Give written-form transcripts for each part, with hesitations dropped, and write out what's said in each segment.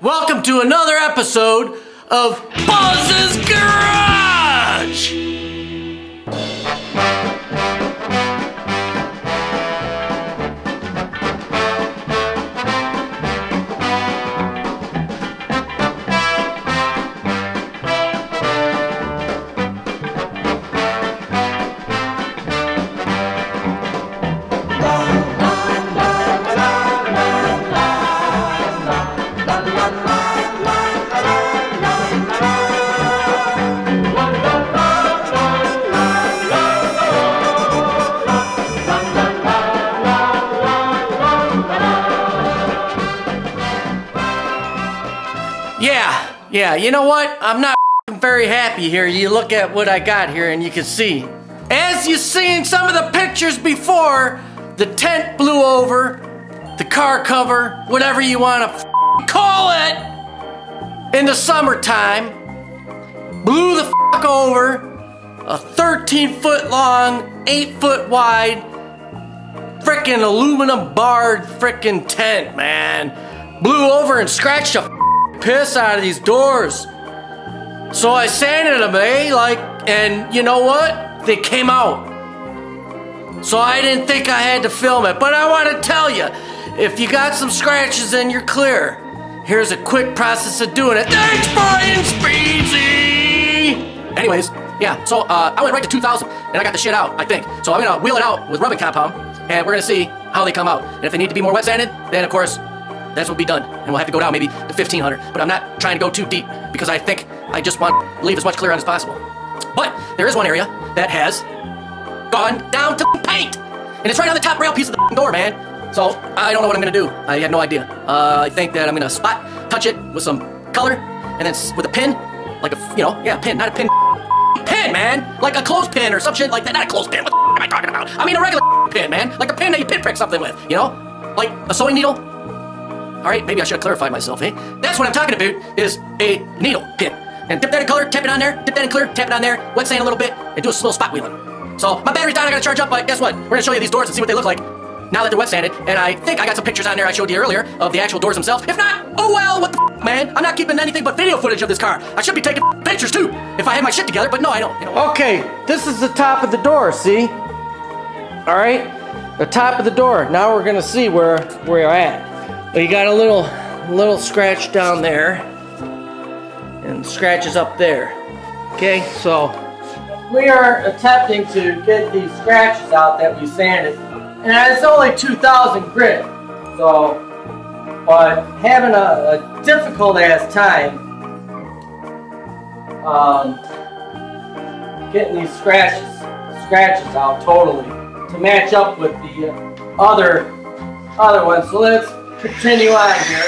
Welcome to another episode of Buzz's Garage! Yeah, you know what? I'm not very happy here. You look at what I got here and you can see. As you see in some of the pictures before, the tent blew over, the car cover, whatever you want to call it, in the summertime, blew the over a 13-foot long, 8-foot wide, frickin' aluminum barred frickin' tent, man. Blew over and scratched the piss out of these doors. So I sanded them, and you know what? They came out. So I didn't think I had to film it, but I want to tell you, if you got some scratches and you're clear, here's a quick process of doing it. Thanks, Brian Speedsy! Anyways, yeah, so I went right to 2000 and I got the shit out, I think. So I'm gonna wheel it out with rubbing compound and we're gonna see how they come out. And if they need to be more wet sanded, then of course, that's what'll be done, and we'll have to go down maybe to 1500, but I'm not trying to go too deep because I think I just want to leave as much clear on as possible. But there is one area that has gone down to paint, and it's right on the top rail piece of the door, man. So I don't know what I'm gonna do. I have no idea. I think that I'm gonna spot touch it with some color, and then with a pin, like a pin, not a pin, pin, man, like a clothespin or some shit like that. Not a clothespin. What am I talking about? I mean a regular pin, man, like a pin that you pinprick something with, like a sewing needle. All right, maybe I should have clarified myself, eh? That's what I'm talking about, is a needle pin. And dip that in color, tap it on there, dip that in clear, tap it on there, wet sand a little bit, and do a little spot wheeling. So my battery's down, I gotta charge up, but guess what? We're gonna show you these doors and see what they look like now that they're wet sanded. And I think I got some pictures on there I showed you earlier of the actual doors themselves. If not, oh well, what the man? I'm not keeping anything but video footage of this car. I should be taking pictures too, if I had my shit together, but no, I don't. Okay, this is the top of the door, see? All right, the top of the door. Now we're gonna see where we're at. You got a little scratch down there and scratches up there. Okay, so we are attempting to get these scratches out that we sanded, and it's only 2000 grit, so but having a difficult ass time getting these scratches out totally to match up with the other ones. So let's continue on here.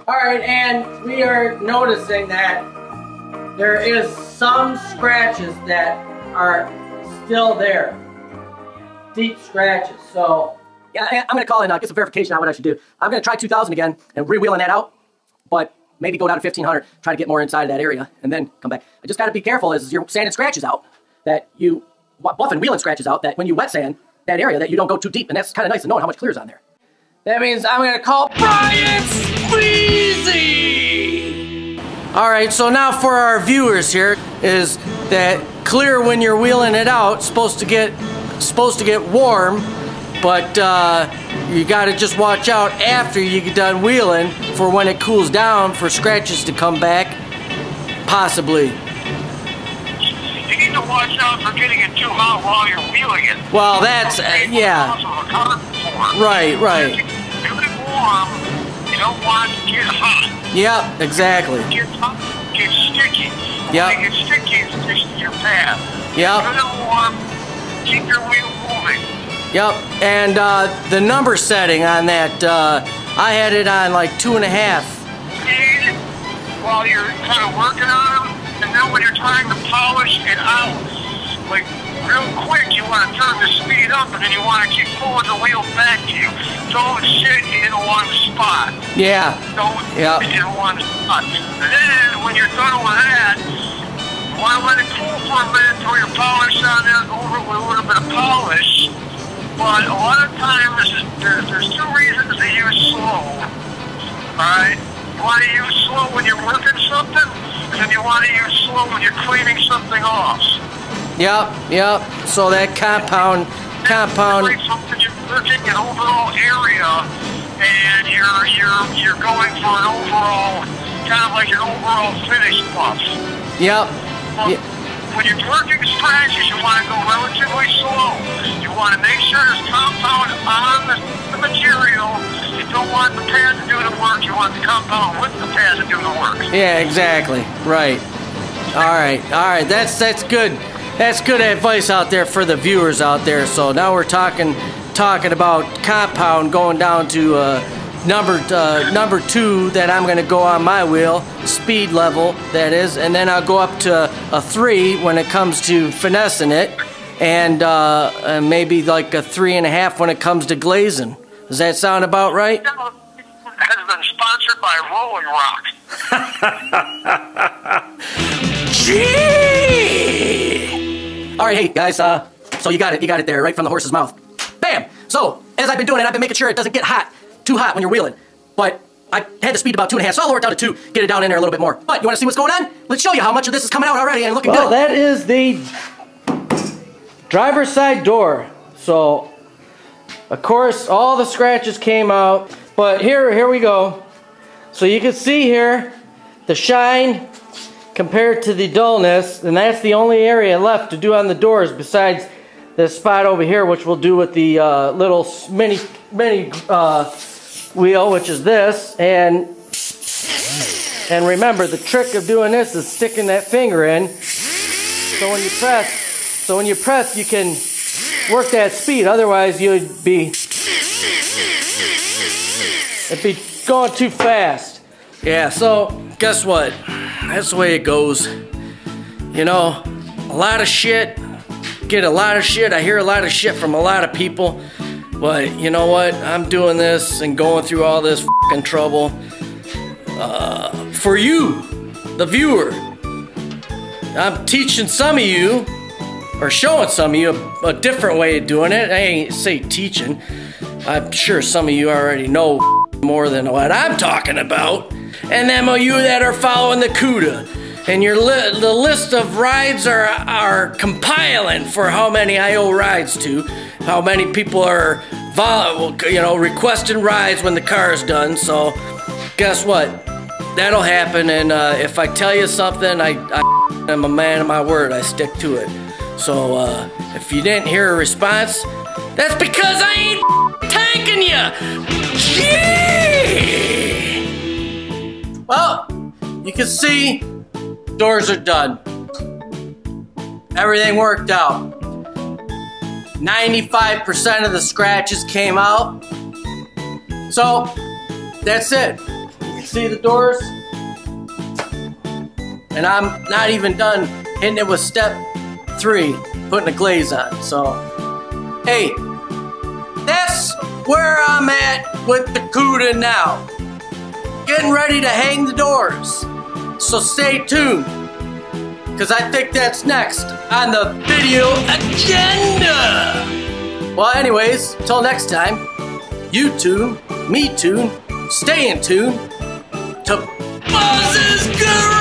Alright, and we are noticing that there is some scratches that are still there. Deep scratches, so yeah, I'm going to call in, get some verification on what I should do. I'm going to try 2000 again and re-wheeling that out, but maybe go down to 1500, try to get more inside of that area, and then come back. I just got to be careful as you're sanding scratches out, that you, buffing wheeling scratches out, that when you wet sand that area, that you don't go too deep, and that's kind of nice to know how much clear is on there. That means I'm going to call Brian Speedsy! Alright, so now for our viewers here, is that clear when you're wheeling it out, supposed to get warm, but you got to just watch out after you get done wheeling for when it cools down for scratches to come back, possibly. You need to watch out for getting it too hot while you're wheeling it. Well, that's, yeah. Right. If it's warm, you don't want it to get hot. Yep, exactly. If it gets hot, it gets sticky. Yep. When it gets sticky, it's sticking your path. Yep. If it's warm, keep your wheel moving. Yep, and the number setting on that, I had it on like 2.5. Speed while you're kind of working on them, and then when you're trying to polish it out, like real quick, you want to turn the speed up, and then you want to keep pulling the wheel back to you. Don't sit in one spot. Yeah. Don't sit in one spot. And then, when you're done with that, you want to let it cool for a minute, throw your polish on there, go over it with a little bit of polish. But a lot of times, there's two reasons to use slow. Alright? You want to use slow when you're working something, and you want to use slow when you're cleaning something off. Yep. So that compound. Like something you're working an overall area, and you're going for an overall, kind of like an overall finish buff. Yep. When you're working scratches, you want to go relatively slow. You want to make sure there's compound on the material. You don't want the pad to do the work. You want the compound with the pad to do the work. Yeah, exactly. Right. All right. That's good. That's good advice out there for the viewers out there. So now we're talking about compound, going down to number 2 that I'm going to go on my wheel, speed level that is, and then I'll go up to a 3 when it comes to finessing it, and maybe like a 3.5 when it comes to glazing. Does that sound about right? It has been sponsored by Rolling Rock. Gee! All right, hey guys, so you got it there, right from the horse's mouth. Bam! So as I've been doing it, I've been making sure it doesn't get too hot when you're wheeling. But I had the speed about 2.5, so I'll lower it down to 2, get it down in there a little bit more. But you want to see what's going on? Let's show you how much of this is coming out already and looking good. Well, that is the driver's side door. So, of course, all the scratches came out. But here we go. So you can see here the shine compared to the dullness, and that's the only area left to do on the doors besides this spot over here, which we'll do with the little mini wheel, which is this. And remember, the trick of doing this is sticking that finger in. So when you press, you can work that speed. Otherwise, it'd be going too fast. Yeah. So guess what? That's the way it goes. You know, a lot of shit. Get a lot of shit. I hear a lot of shit from a lot of people. But you know what? I'm doing this and going through all this fucking trouble for you, the viewer. I'm teaching some of you, or showing some of you, a different way of doing it. I ain't say teaching. I'm sure some of you already know more than what I'm talking about. And them of you that are following the Cuda, and the list of rides are compiling for how many I owe rides to, how many people are requesting rides when the car is done. So guess what? That'll happen. And if I tell you something, I'm a man of my word. I stick to it. So if you didn't hear a response, that's because I ain't tanking you. Gee! Well, you can see doors are done. Everything worked out. 95% of the scratches came out. So, that's it. You can see the doors. And I'm not even done hitting it with step 3, putting a glaze on. So, hey, that's where I'm at with the Cuda now. Getting ready to hang the doors. So stay tuned, because I think that's next on the video agenda. Well, anyways, till next time, you tune, me tune, stay in tune to Buzz's Garage.